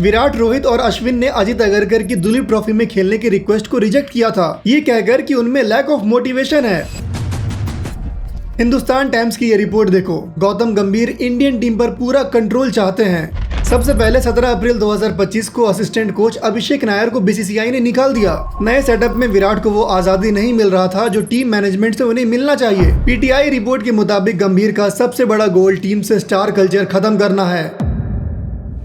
विराट, रोहित और अश्विन ने अजित अगरकर की दुलीप ट्रॉफी में खेलने की रिक्वेस्ट को रिजेक्ट किया था, ये कहकर कि उनमें लैक ऑफ मोटिवेशन है। हिंदुस्तान टाइम्स की ये रिपोर्ट देखो। गौतम गंभीर इंडियन टीम पर पूरा कंट्रोल चाहते हैं। सबसे पहले 17 अप्रैल 2025 को असिस्टेंट कोच अभिषेक नायर को बीसीसीआई ने निकाल दिया। नए सेटअप में विराट को वो आजादी नहीं मिल रहा था जो टीम मैनेजमेंट से उन्हें मिलना चाहिए। पीटीआई रिपोर्ट के मुताबिक गंभीर का सबसे बड़ा गोल टीम से स्टार कल्चर खत्म करना है।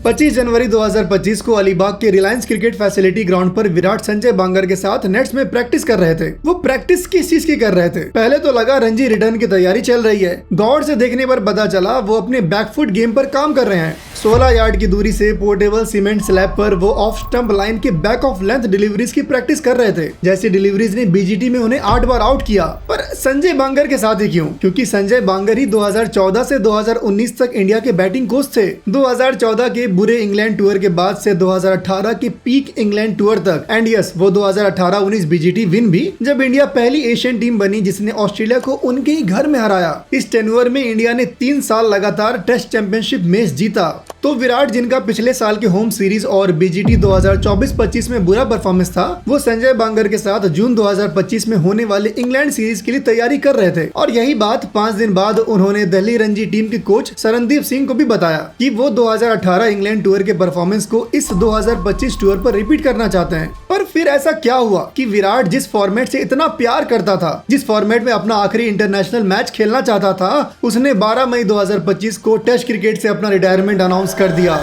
25 जनवरी 2025 को अलीबाग के रिलायंस क्रिकेट फैसिलिटी ग्राउंड पर विराट संजय बांगर के साथ नेट्स में प्रैक्टिस कर रहे थे। वो प्रैक्टिस किस चीज की कर रहे थे? पहले तो लगा रणजी रिटर्न की तैयारी चल रही है। गौर से देखने पर पता चला वो अपने बैकफुट गेम पर काम कर रहे हैं। 16 यार्ड की दूरी से पोर्टेबल सीमेंट स्लैब पर वो ऑफ स्टंप लाइन के बैक ऑफ लेंथ डिलीवरीज की प्रैक्टिस कर रहे थे। जैसी डिलीवरीज ने बीजीटी में उन्हें 8 बार आउट किया। पर संजय बांगर के साथ ही क्यों? क्योंकि संजय बांगर ही 2014 से 2019 तक इंडिया के बैटिंग कोच थे। 2014 के बुरे इंग्लैंड टूर के बाद से 2018 के पीक इंग्लैंड टूर तक, एंड यस वो 2018-19 बीजीटी विन भी, जब इंडिया पहली एशियन टीम बनी जिसने ऑस्ट्रेलिया को उनके ही घर में हराया। इस टेन्योर में इंडिया ने 3 साल लगातार टेस्ट चैंपियनशिप मैच जीता। तो विराट, जिनका पिछले साल के होम सीरीज और बीजीटी 2024-25 में बुरा परफॉर्मेंस था, वो संजय बांगर के साथ जून 2025 में होने वाले इंग्लैंड सीरीज के लिए तैयारी कर रहे थे। और यही बात 5 दिन बाद उन्होंने दिल्ली रणजी टीम के कोच शरणदीप सिंह को भी बताया कि वो 2018 इंग्लैंड टूर के परफॉर्मेंस को इस 2025 टूर पर रिपीट करना चाहते हैं। पर फिर ऐसा क्या हुआ कि विराट जिस फॉर्मेट से इतना प्यार करता था, जिस फॉर्मेट में अपना आखिरी इंटरनेशनल मैच खेलना चाहता था, उसने 12 मई 2025 को टेस्ट क्रिकेट से अपना रिटायरमेंट अनाउंस कर दिया।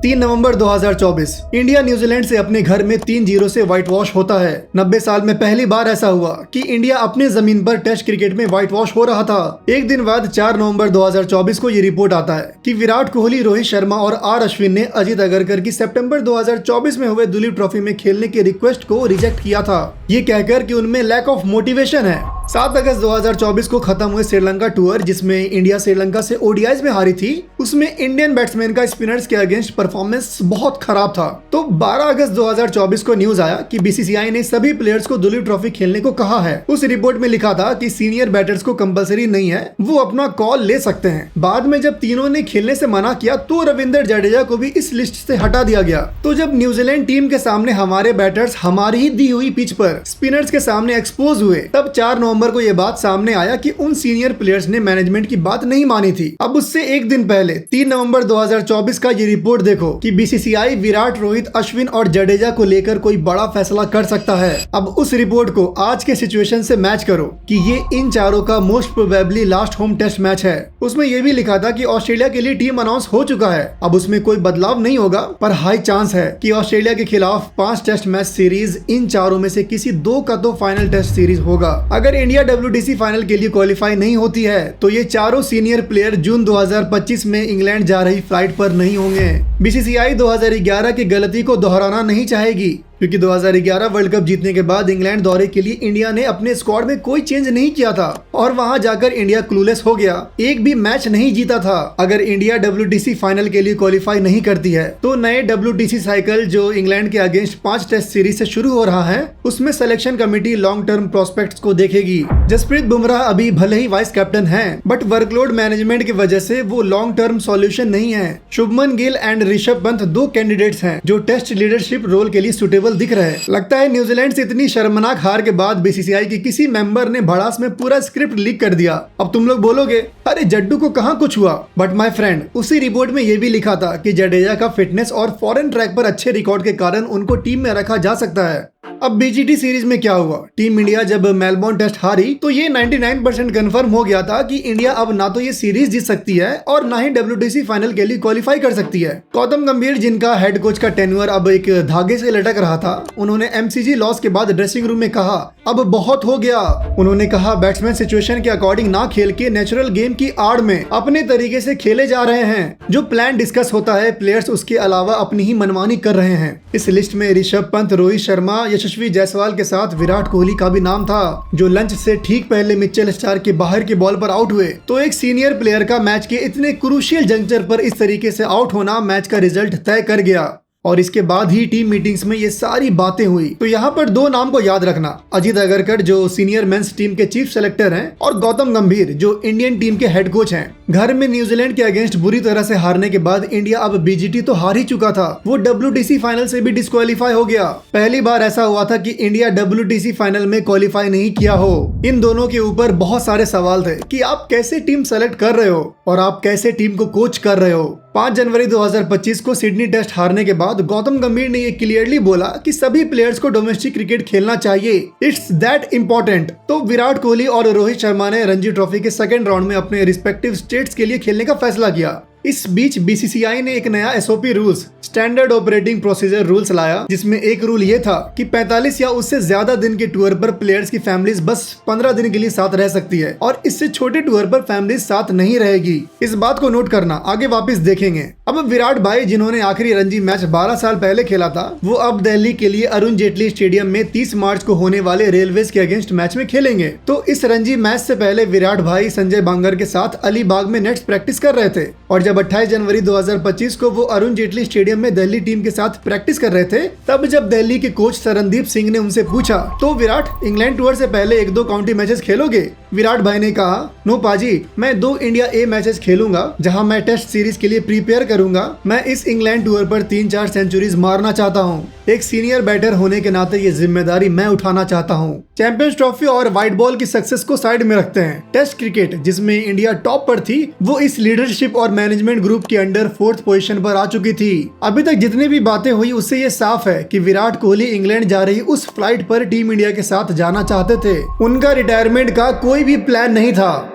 3 नवंबर 2024 इंडिया न्यूजीलैंड से अपने घर में 3-0 से व्हाइट वॉश होता है। 90 साल में पहली बार ऐसा हुआ कि इंडिया अपने जमीन पर टेस्ट क्रिकेट में व्हाइट वॉश हो रहा था। एक दिन बाद 4 नवंबर 2024 को ये रिपोर्ट आता है कि विराट कोहली, रोहित शर्मा और आर अश्विन ने अजित अगरकर की सितंबर 2024 में हुए दुलीप ट्रॉफी में खेलने की रिक्वेस्ट को रिजेक्ट किया था, ये कहकर कि उनमें लैक ऑफ मोटिवेशन है। 7 अगस्त 2024 को खत्म हुए श्रीलंका टूर, जिसमें इंडिया श्रीलंका से ओडीआईज में हारी थी, उसमें इंडियन बैट्समैन का स्पिनर्स के अगेंस्ट परफॉर्मेंस बहुत खराब था। तो 12 अगस्त 2024 को न्यूज आया कि बीसीसीआई ने सभी प्लेयर्स को दुलीप ट्रॉफी खेलने को कहा है। उस रिपोर्ट में लिखा था कि सीनियर बैटर्स को कंपलसरी नहीं है, वो अपना कॉल ले सकते हैं। बाद में जब तीनों ने खेलने से मना किया तो रविंद्र जडेजा को भी इस लिस्ट से हटा दिया गया। तो जब न्यूजीलैंड टीम के सामने हमारे बैटर्स हमारी ही दी हुई पिच पर स्पिनर्स के सामने एक्सपोज हुए, तब 4 नवंबर को यह बात सामने आया कि उन सीनियर प्लेयर्स ने मैनेजमेंट की बात नहीं मानी थी। अब उससे एक दिन पहले 3 नवंबर 2024 का ये रिपोर्ट देखो कि बीसीसीआई विराट, रोहित, अश्विन और जडेजा को लेकर कोई बड़ा फैसला कर सकता है। अब उस रिपोर्ट को आज के सिचुएशन से मैच करो कि ये इन चारों का most probably last home test match है। उसमें यह भी लिखा था कि ऑस्ट्रेलिया के लिए टीम अनाउंस हो चुका है, अब उसमें कोई बदलाव नहीं होगा, पर हाई चांस है कि ऑस्ट्रेलिया के खिलाफ 5 टेस्ट मैच सीरीज, इन चारों में से किसी 2 का तो फाइनल टेस्ट सीरीज होगा। अगर इंडिया WTC फाइनल के लिए क्वालिफाई नहीं होती है तो ये चारों सीनियर प्लेयर जून 2025 में इंग्लैंड जा रही फ्लाइट पर नहीं होंगे। बीसीसीआई 2011 की गलती को दोहराना नहीं चाहेगी, क्योंकि 2011 वर्ल्ड कप जीतने के बाद इंग्लैंड दौरे के लिए इंडिया ने अपने स्क्वाड में कोई चेंज नहीं किया था और वहां जाकर इंडिया क्लूलेस हो गया, एक भी मैच नहीं जीता था। अगर इंडिया WTC फाइनल के लिए क्वालिफाई नहीं करती है तो नए WTC साइकिल जो इंग्लैंड के अगेंस्ट 5 टेस्ट सीरीज से शुरू हो रहा है, उसमें selection committee long term prospects को देखेगी। जसप्रीत बुमराह अभी भले ही वाइस कैप्टन हैं, बट वर्कलोड मैनेजमेंट की वजह से वो लॉन्ग टर्म सॉल्यूशन नहीं है। शुभमन गिल एंड ऋषभ पंत 2 कैंडिडेट्स हैं जो टेस्ट लीडरशिप रोल के लिए सुटेबल दिख रहे। लगता है न्यूजीलैंड से इतनी शर्मनाक हार के बाद बीसीसीआई की किसी मेंबर ने भड़ास में पूरा स्क्रिप्ट लीक कर दिया। अब तुम लोग बोलोगे अरे जड्डू को कहाँ कुछ हुआ, बट माय फ्रेंड, उसी रिपोर्ट में ये भी लिखा था कि जडेजा का फिटनेस और फॉरेन ट्रैक पर अच्छे रिकॉर्ड के कारण उनको टीम में रखा जा सकता है। अब बीजीटी सीरीज में क्या हुआ? टीम इंडिया जब मेलबोर्न टेस्ट हारी तो ये 99% कंफर्म हो गया था कि इंडिया अब ना तो ये सीरीज जीत सकती है और ना ही WTC फाइनल के लिए क्वालिफाई कर सकती है। गौतम गंभीर, जिनका हेड कोच का टेन्योर अब एक धागे से लटक रहा था, उन्होंने MCG लॉस के बाद ड्रेसिंग रूम में कहा अब बहुत हो गया। उन्होंने कहा बैट्समैन सिचुएशन के अकॉर्डिंग ना खेल के नेचुरल गेम की आड़ में अपने तरीके से खेले जा रहे हैं। जो प्लान डिस्कस होता है प्लेयर्स उसके अलावा अपनी ही मनमानी कर रहे हैं। इस लिस्ट में ऋषभ पंत, रोहित शर्मा, यशस्वी जायसवाल के साथ विराट कोहली का भी नाम था, जो लंच से ठीक पहले मिचेल स्टार के बाहर की बॉल पर आउट हुए। तो एक सीनियर प्लेयर का मैच के इतने क्रूशियल जंक्चर पर इस तरीके से आउट होना मैच का रिजल्ट तय कर गया। और इसके बाद ही टीम मीटिंग्स में ये सारी बातें हुई। तो यहाँ पर दो नाम को याद रखना, अजीत अगरकर जो सीनियर मेंस टीम के चीफ सेलेक्टर हैं और गौतम गंभीर जो इंडियन टीम के हेड कोच हैं। घर में न्यूजीलैंड के अगेंस्ट बुरी तरह से हारने के बाद इंडिया अब बीजीटी तो हार ही चुका था, वो WTC फाइनल से भी डिस्क्वालीफाई हो गया। पहली बार ऐसा हुआ था कि इंडिया WTC फाइनल में क्वालिफाई नहीं किया हो। इन दोनों के ऊपर बहुत सारे सवाल थे कि आप कैसे टीम सेलेक्ट कर रहे हो और आप कैसे टीम को कोच कर रहे हो। 5 जनवरी 2025 को सिडनी टेस्ट हारने के बाद गौतम गंभीर ने ये क्लियरली बोला कि सभी प्लेयर्स को डोमेस्टिक क्रिकेट खेलना चाहिए, इट्स दैट इम्पोर्टेंट। तो विराट कोहली और रोहित शर्मा ने रणजी ट्रॉफी के सेकेंड राउंड में अपने रिस्पेक्टिव स्टेट्स के लिए खेलने का फैसला किया। इस बीच BCCI ने एक नया SOP rules, standard operating procedure rules लाया, जिसमें एक रूल ये था कि 45 या उससे ज्यादा दिन के टूर पर प्लेयर्स की फैमिलीज बस 15 दिन के लिए साथ रह सकती है और इससे छोटे टूर पर फैमिलीज साथ नहीं रहेगी। इस बात को नोट करना, आगे वापस देखेंगे। अब विराट भाई जिन्होंने आखिरी रणजी मैच 12 साल पहले खेला था, वो अब दिल्ली के लिए अरुण जेटली स्टेडियम में 30 मार्च को होने वाले रेलवेज के अगेंस्ट मैच में खेलेंगे। तो इस रणजी मैच से पहले विराट भाई संजय बांगर के साथ अलीबाग में नेट्स प्रैक्टिस कर रहे थे और जब 28 जनवरी 2025 को वो अरुण जेटली स्टेडियम में दिल्ली टीम के साथ प्रैक्टिस कर रहे थे, तब जब दिल्ली के कोच शरणदीप सिंह ने उनसे पूछा तो विराट इंग्लैंड टूर से पहले 1-2 काउंटी मैचेस खेलोगे? विराट भाई ने कहा, नो पाजी, मैं 2 इंडिया ए मैचेस खेलूंगा जहां मैं टेस्ट सीरीज के लिए प्रिपेयर करूंगा। मैं इस इंग्लैंड टूर पर 3-4 सेंचुरीज मारना चाहता हूं। एक सीनियर बैटर होने के नाते ये जिम्मेदारी मैं उठाना चाहता हूं। चैंपियंस ट्रॉफी और व्हाइट बॉल की सक्सेस को साइड में रखते हैं। टेस्ट क्रिकेट जिसमें इंडिया टॉप पर थी, वो इस लीडरशिप और मैनेजमेंट ग्रुप के अंडर 4th पोजीशन पर आ चुकी थी। अभी तक जितनी भी बातें हुई उससे ये साफ है कि विराट कोहली इंग्लैंड जा रही उस फ्लाइट पर टीम इंडिया के साथ जाना चाहते थे। उनका रिटायरमेंट का कोई भी प्लान नहीं था।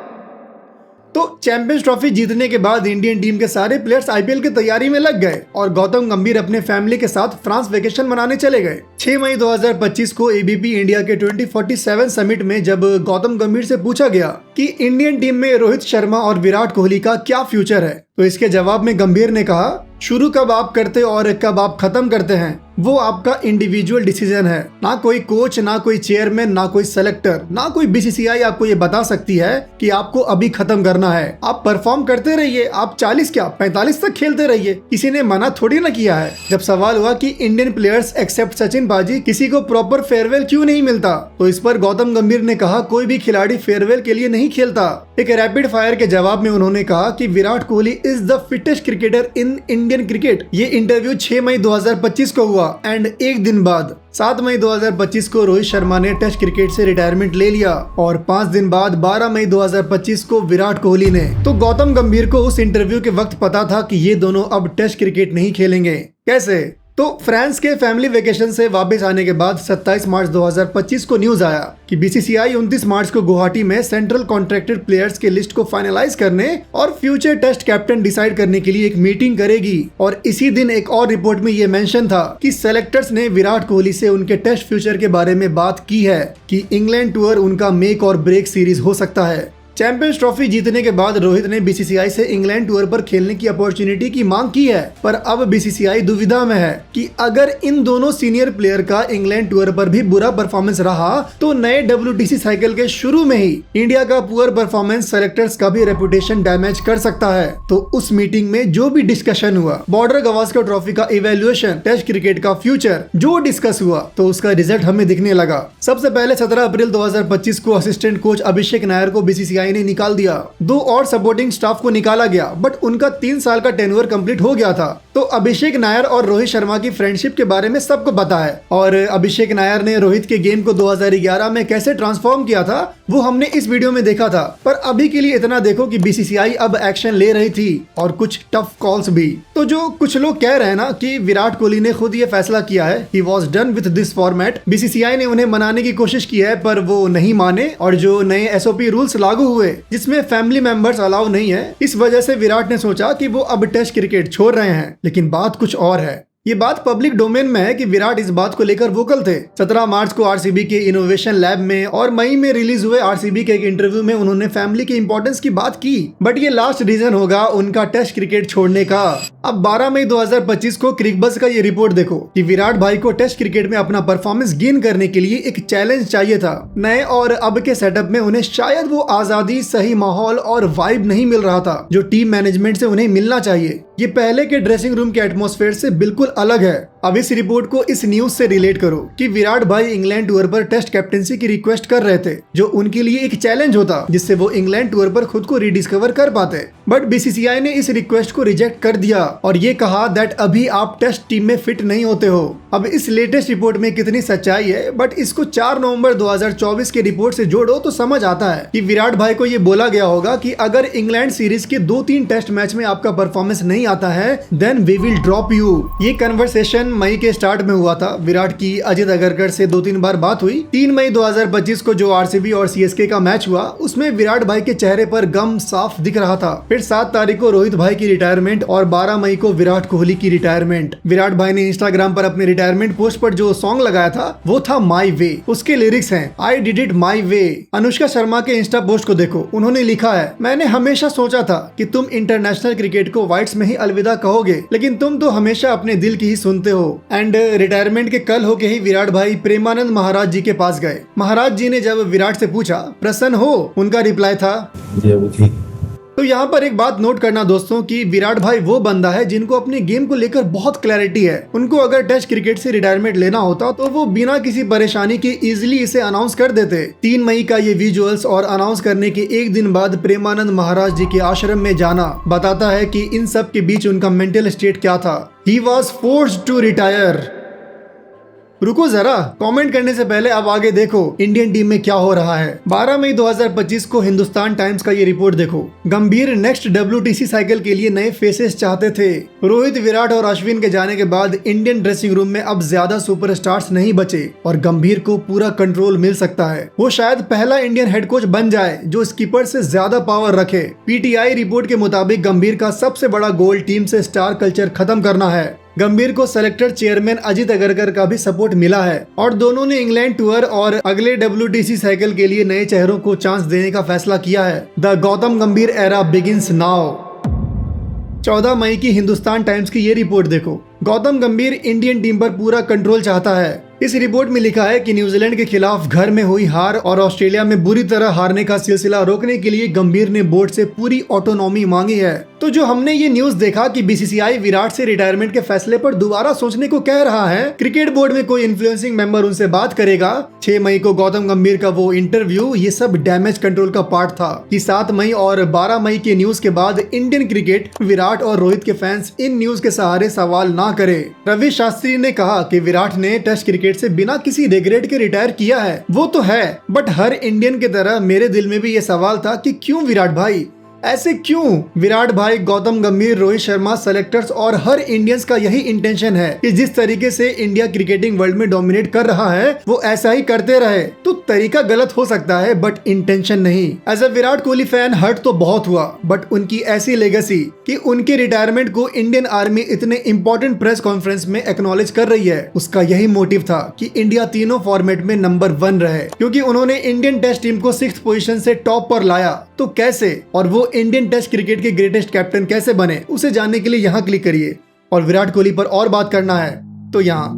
तो चैंपियंस ट्रॉफी जीतने के बाद इंडियन टीम के सारे प्लेयर्स IPL की तैयारी में लग गए और गौतम गंभीर अपने फैमिली के साथ फ्रांस वेकेशन मनाने चले गए। 6 मई 2025 को ABP इंडिया के 2047 समिट में जब गौतम गंभीर से पूछा गया कि इंडियन टीम में रोहित शर्मा और विराट कोहली का क्या फ्यूचर है, तो इसके जवाब में गंभीर ने कहा, शुरू कब आप करते और कब आप खत्म करते हैं वो आपका इंडिविजुअल डिसीजन है। ना कोई कोच, ना कोई चेयरमैन, ना कोई सेलेक्टर, ना कोई BCCI आपको ये बता सकती है कि आपको अभी खत्म करना है। आप परफॉर्म करते रहिए, आप 40 क्या 45 तक खेलते रहिए, किसी ने मना थोड़ी ना किया है। जब सवाल हुआ कि इंडियन प्लेयर्स एक्सेप्ट सचिन बाजी किसी को प्रॉपर फेयरवेल क्यों नहीं मिलता, तो इस पर गौतम गंभीर ने कहा, कोई भी खिलाड़ी फेयरवेल के लिए नहीं खेलता। एक रैपिड फायर के जवाब में उन्होंने कहा कि Virat Kohli is the fittest cricketer in Indian cricket. ये इंटरव्यू 6 मई 2025 को हुआ एंड एक दिन बाद 7 मई 2025 को रोहित शर्मा ने टेस्ट क्रिकेट से रिटायरमेंट ले लिया और 5 दिन बाद 12 मई 2025 को विराट कोहली ने। तो गौतम गंभीर को उस इंटरव्यू के वक्त पता था कि ये दोनों अब टेस्ट क्रिकेट नहीं खेलेंगे। कैसे? तो फ्रांस के फैमिली वेकेशन से वापस आने के बाद 27 मार्च 2025 को न्यूज आया कि BCCI 29 मार्च को गुवाहाटी में सेंट्रल कॉन्ट्रैक्टेड प्लेयर्स के लिस्ट को फाइनलाइज करने और फ्यूचर टेस्ट कैप्टन डिसाइड करने के लिए एक मीटिंग करेगी। और इसी दिन एक और रिपोर्ट में ये मेंशन था कि सेलेक्टर्स ने विराट कोहली से उनके टेस्ट फ्यूचर के बारे में बात की है कि इंग्लैंड टूर उनका मेक और ब्रेक सीरीज हो सकता है। चैंपियंस ट्रॉफी जीतने के बाद रोहित ने BCCI से इंग्लैंड टूर पर खेलने की अपॉर्चुनिटी की मांग की है, पर अब BCCI दुविधा में है कि अगर इन दोनों सीनियर प्लेयर का इंग्लैंड टूर पर भी बुरा परफॉर्मेंस रहा तो नए WTC साइकिल के शुरू में ही इंडिया का पुअर परफॉर्मेंस सेलेक्टर्स का भी रेपुटेशन डैमेज कर सकता है। तो उस मीटिंग में जो भी डिस्कशन हुआ, बॉर्डर गवास्कर ट्रॉफी का इवेल्युएशन, टेस्ट क्रिकेट का फ्यूचर जो डिस्कस हुआ, तो उसका रिजल्ट हमें दिखने लगा। सबसे पहले 17 अप्रैल 2025 को असिस्टेंट कोच अभिषेक नायर को BCCI ने निकाल दिया। 2 और सपोर्टिंग स्टाफ को निकाला गया, बट उनका 3 साल का टेन्योर कंप्लीट हो गया था। तो अभिषेक नायर और रोहित शर्मा की फ्रेंडशिप के बारे में सबको पता है और अभिषेक नायर ने रोहित के गेम को 2011 में कैसे ट्रांसफॉर्म किया था वो हमने इस वीडियो में देखा था। पर अभी के लिए इतना देखो कि BCCI अब एक्शन ले रही थी और कुछ टफ कॉल्स भी। तो जो कुछ लोग कह रहे हैं ना कि विराट कोहली ने खुद ये फैसला किया है, he was done with this format, BCCI ने उन्हें मनाने की कोशिश की है पर वो नहीं माने और जो नए SOP रूल्स लागू हुए जिसमें फैमिली मेंबर्स अलाउ नहीं है, इस वजह से विराट ने सोचा कि वो अब टेस्ट क्रिकेट छोड़ रहे हैं। लेकिन बात कुछ और है। ये बात पब्लिक डोमेन में है कि विराट इस बात को लेकर वोकल थे। 17 मार्च को RCB के इनोवेशन लैब में और मई में रिलीज हुए RCB के एक इंटरव्यू में उन्होंने फैमिली की इंपॉर्टेंस की बात की, बट ये लास्ट रीजन होगा उनका टेस्ट क्रिकेट छोड़ने का। अब 12 मई 2025 को क्रिकबज़ का ये रिपोर्ट देखो कि विराट भाई को टेस्ट क्रिकेट में अपना परफॉर्मेंस गेन करने के लिए एक चैलेंज चाहिए था। नए और अब के सेटअप में उन्हें शायद वो आजादी, सही माहौल और वाइब नहीं मिल रहा था जो टीम मैनेजमेंट से उन्हें मिलना चाहिए। ये पहले के ड्रेसिंग रूम के एटमॉस्फेयर से बिल्कुल अलग है। अब इस रिपोर्ट को इस न्यूज से रिलेट करो कि विराट भाई इंग्लैंड टूर पर टेस्ट कैप्टेंसी की रिक्वेस्ट कर रहे थे, जो उनके लिए एक चैलेंज होता जिससे वो इंग्लैंड टूर पर खुद को रिडिस्कवर कर पाते। बट बीसीसीआई ने इस रिक्वेस्ट को रिजेक्ट कर दिया और ये कहा दैट अभी आप टेस्ट टीम में फिट नहीं होते हो। अब इस लेटेस्ट रिपोर्ट में कितनी सच्चाई है, बट इसको 4 नवंबर 2024 के रिपोर्ट से जोड़ो तो समझ आता है कि विराट भाई को ये बोला गया होगा कि अगर इंग्लैंड सीरीज के 2-3 टेस्ट मैच में आपका परफॉर्मेंस नहीं आता है then we will drop you. ये कन्वर्सेशन मई के स्टार्ट में हुआ था। विराट की अजित अगरकर से 2-3 बार बात हुई। 3 मई 2025 को जो आरसीबी और सीएसके का मैच हुआ उसमें विराट भाई के चेहरे पर गम साफ दिख रहा था। फिर 7 तारीख को रोहित भाई की रिटायरमेंट और 12 मई को विराट कोहली की रिटायरमेंट। विराट भाई ने इंस्टाग्राम पर अपने रिटायरमेंट पोस्ट पर जो सॉन्ग लगाया था वो था माई वे। उसके लिरिक्स हैं आई डिड इट माई वे। अनुष्का शर्मा के इंस्टा पोस्ट को देखो, उन्होंने लिखा है मैंने हमेशा सोचा था कि तुम इंटरनेशनल क्रिकेट को व्हाइट्स में ही अलविदा कहोगे, लेकिन तुम तो हमेशा अपने दिल की ही सुनते हो। एंड रिटायरमेंट के कल होके ही विराट भाई प्रेमानंद महाराज जी के पास गए। महाराज जी ने जब विराट से पूछा प्रसन्न हो, उनका रिप्लाई था तो यहाँ पर एक बात नोट करना दोस्तों कि विराट भाई वो बंदा है जिनको अपने गेम को लेकर बहुत क्लैरिटी है। उनको अगर टेस्ट क्रिकेट से रिटायरमेंट लेना होता तो वो बिना किसी परेशानी के इजीली इसे अनाउंस कर देते। 3 मई का ये विजुअल्स और अनाउंस करने के एक दिन बाद प्रेमानंद महाराज जी के आश्रम में जाना बताता है कि इन सब के बीच उनका मेंटल स्टेट क्या था। He was forced to retire. रुको जरा, कमेंट करने से पहले अब आगे देखो इंडियन टीम में क्या हो रहा है। 12 मई 2025 को हिंदुस्तान टाइम्स का ये रिपोर्ट देखो। गंभीर नेक्स्ट WTC साइकिल के लिए नए फेसेस चाहते थे। रोहित, विराट और अश्विन के जाने के बाद इंडियन ड्रेसिंग रूम में अब ज्यादा सुपरस्टार्स नहीं बचे और गंभीर को पूरा कंट्रोल मिल सकता है। वो शायद पहला इंडियन हेड कोच बन जाए जो स्कीपर से ज्यादा पावर रखे। PTI रिपोर्ट के मुताबिक गंभीर का सबसे बड़ा गोल टीम से स्टार कल्चर खत्म करना है। गंभीर को सेलेक्टर चेयरमैन अजित अगरकर का भी सपोर्ट मिला है और दोनों ने इंग्लैंड टूर और अगले WTC साइकिल के लिए नए चेहरों को चांस देने का फैसला किया है। द गौतम गंभीर एरा बिगिंस नाउ। 14 मई की हिंदुस्तान टाइम्स की ये रिपोर्ट देखो। गौतम गंभीर इंडियन टीम पर पूरा कंट्रोल चाहता है। इस रिपोर्ट में लिखा है कि न्यूजीलैंड के खिलाफ घर में हुई हार और ऑस्ट्रेलिया में बुरी तरह हारने का सिलसिला रोकने के लिए गंभीर ने बोर्ड से पूरी ऑटोनॉमी मांगी है। तो जो हमने ये न्यूज देखा कि बीसीसीआई विराट से रिटायरमेंट के फैसले पर दोबारा सोचने को कह रहा है, क्रिकेट बोर्ड में कोई इन्फ्लुएंसिंग मेंबर उनसे बात करेगा। 6 मई को गौतम गंभीर का वो इंटरव्यू, ये सब डैमेज कंट्रोल का पार्ट था कि 7 मई और 12 मई के न्यूज के बाद इंडियन क्रिकेट, विराट और रोहित के फैंस इन न्यूज के सहारे सवाल ना करे। रवि शास्त्री ने कहा कि विराट ने टेस्ट क्रिकेट से बिना किसी रिग्रेट के रिटायर किया है, वो तो है, बट हर इंडियन की तरह मेरे दिल में भी ये सवाल था कि क्यों विराट भाई, ऐसे क्यों? विराट भाई, गौतम गंभीर, रोहित शर्मा, सेलेक्टर्स और हर इंडियंस का यही इंटेंशन है कि जिस तरीके से इंडिया क्रिकेटिंग वर्ल्ड में डोमिनेट कर रहा है वो ऐसा ही करते रहे। तो तरीका गलत हो सकता है बट इंटेंशन नहीं। As a Virat Kohli fan hurt तो बहुत हुआ, बट उनकी ऐसी लेगेसी कि उनके रिटायरमेंट को इंडियन आर्मी इतने इंपॉर्टेंट प्रेस कॉन्फ्रेंस में एक्नॉलेज कर रही है, उसका यही मोटिव था कि इंडिया तीनों फॉर्मेट में नंबर 1 रहे, क्योंकि उन्होंने इंडियन टेस्ट टीम को 6th पोजीशन से टॉप पर लाया। तो कैसे, और वो इंडियन टेस्ट क्रिकेट के ग्रेटेस्ट कैप्टन कैसे बने, उसे जानने के लिए यहाँ क्लिक करिए। और विराट कोहली पर और बात करना है तो यहाँ